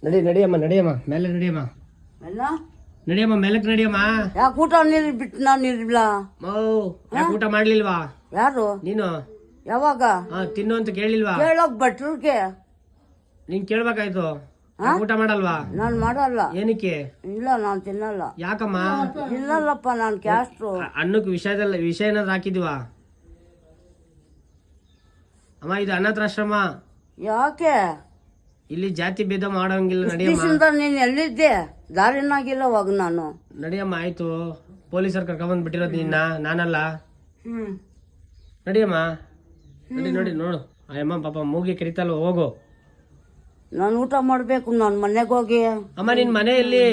ನಡಿಯಮ್ಮ ಮೇಲೆ ನಡಿಯಮ್ಮ ಎಲ್ಲ ನಡಿಯಮ್ಮ ಮೇಲಕ್ಕೆ ನಡಿಯಮ್ಮ. ಯಾಕೆ ಊಟ ನೀರು ಬಿಟ್ಟು ನಾನು ಇರ್ಲ? ಯಾಕೆ ಊಟ ಮಾಡ್ಲಿಲ್ವಾ? ಯಾರು ನೀನು? ಯಾವಾಗ ತಿನ್ನು ಅಂತ ಕೇಳಿಲ್ವಾ? ಕೇಳಕ್ ಭಟ್ರಿಗೆ ನೀನ್ ಕೇಳ್ಬೇಕಾಯ್ತು. ಯಾಕ್ ಊಟ ಮಾಡಲ್ವಾ? ನಾನು ಮಾಡಲ್ಲ. ಏನಕ್ಕೆ? ಇಲ್ಲ ನಾನು ತಿನ್ನಲ್ಲ. ಯಾಕಮ್ಮ? ತಿನ್ನಲ್ಲಪ್ಪ ನಾನು ಕ್ಯಾಸ್ಟ್ರು. ಅನ್ನಕ್ಕೆ ವಿಷ ಏನಾದ್ರು ಹಾಕಿದೀವಾ ಅಮ್ಮ? ಇದು ಅನಾಥಾಶ್ರಮ. ಯಾಕೆ ಇಲ್ಲಿ ಜಾತಿ ಭೇದ ಮಾಡೋಂಗಿಲ್ಲ. ನಡಿಯಮ್ಮ. ದಿವಸದಿಂದ ನೀನ್ ಎಲ್ಲಿದ್ದೆ? ದಾರಿನಾಗಿಲ್ಲ ಅವಾಗ ನಾನು. ನಡಿಯಮ್ಮ. ಆಯ್ತು, ಪೊಲೀಸರು ಕರ್ಕೊಂಡ್ ಬಿಟ್ಟಿರೋದು ನಿನ್ನ, ನಾನಲ್ಲ. ನಡಿಯಮ್ಮ. ನೋಡಿ ನೋಡು, ಅಯ್ಯಮ್ಮ ಪಾಪ ಮೂಗಿ ಕರಿತಲ್ವ, ಹೋಗು. ನಾನು ಊಟ ಮಾಡ್ಬೇಕು. ನಾನು ಮನೆಗೆ ಹೋಗಿ. ಅಮ್ಮ ನಿನ್ ಮನೆ ಎಲ್ಲಿ?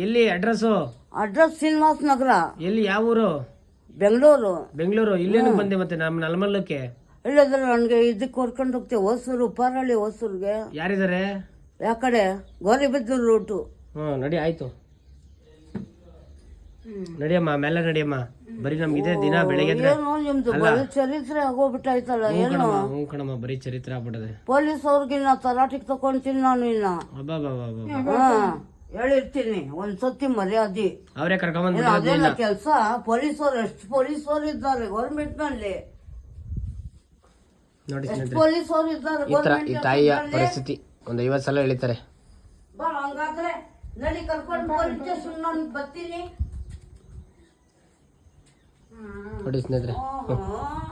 ಎಲ್ಲಿ ಅಡ್ರೆಸ್ಸು? ಅಡ್ರೆಸ್ ಶ್ರೀನಿವಾಸ ನಗರ. ಎಲ್ಲಿ? ಯಾವ ಊರು? ಬೆಂಗಳೂರು. ಇಲ್ಲೇನು ಬಂದೆ ಮತ್ತೆ ನಮ್ಮ ನಲ್ಮಲ್ಲಕ್ಕೆ? ಇಲ್ಲದ್ರೆ ನನಗೆ ಇದಕ್ಕೆ ಹೊರ್ಕೊಂಡು ಹೋಗ್ತೇವೆ. ಹೊಸೂರು, ಪರಳಿ ಹೊಸೂರ್ಗೆ. ಯಾರಿದ್ದಾರೆ? ಯಾಕಡೆ? ಗೋರಿಬಿದ್ದೂರು ರೂಟು. ನಡಿ. ಆಯ್ತು, ನಡಿಯಮ್ಮ. ಮೇಲೆ ನಡಿಯಮ್ಮ. ಬರೀ ನಮ್ಗಿದೆ ದಿನ ಬೆಳಗ್ಗೆ ಏನು ನಿಮ್ದು ಬರೀ ಚರಿತ್ರೆ ಆಗೋಗ್ಬಿಟ್ಟಾಯ್ತಲ್ಲ. ಏನು ಕಣಮ್ಮ, ಬರೀ ಚರಿತ್ರೆ ಆಗ್ಬಿಟ್ಟದೆ. ಪೊಲೀಸ್ ಅವ್ರಿಗಿನ್ನ ತರಾಟಿಗೆ ತಕೊಂತೀನಿ ನಾನು. ಇನ್ನ ಹೇಳಿರ್ತೀನಿ ಒಂದ್ಸತಿ ಮರ್ಯಾದೆ. ಅವರೇ ಕರ್ಕೊಂಡ್ ಅದೇನ ಕೆಲ್ಸ? ಪೊಲೀಸವ್ರು ಎಷ್ಟು ಪೊಲೀಸವ್ರು ಇದ್ದಾರೆ ಗೌರ್ಮೆಂಟ್ ನಲ್ಲಿ? ನೋಡಿ ಪೊಲೀಸವ್ರು ಇದ್ದಾರೆ ಈ ತಾಯಿಯ ಪರಿಸ್ಥಿತಿ ಒಂದು 50 ಸಲ ಹೇಳಿತಾರೆ. ಬಾ ಹಂಗಾದ್ರೆ ನಡಿ, ಕರ್ಕೊಂಡು ಪೊಲೀಸ್ ಸ್ಟೇಷನ್ ನಾನು ಬರ್ತೀನಿ. ನೋಡಿ ಸ್ನೇಹಿತರೆ.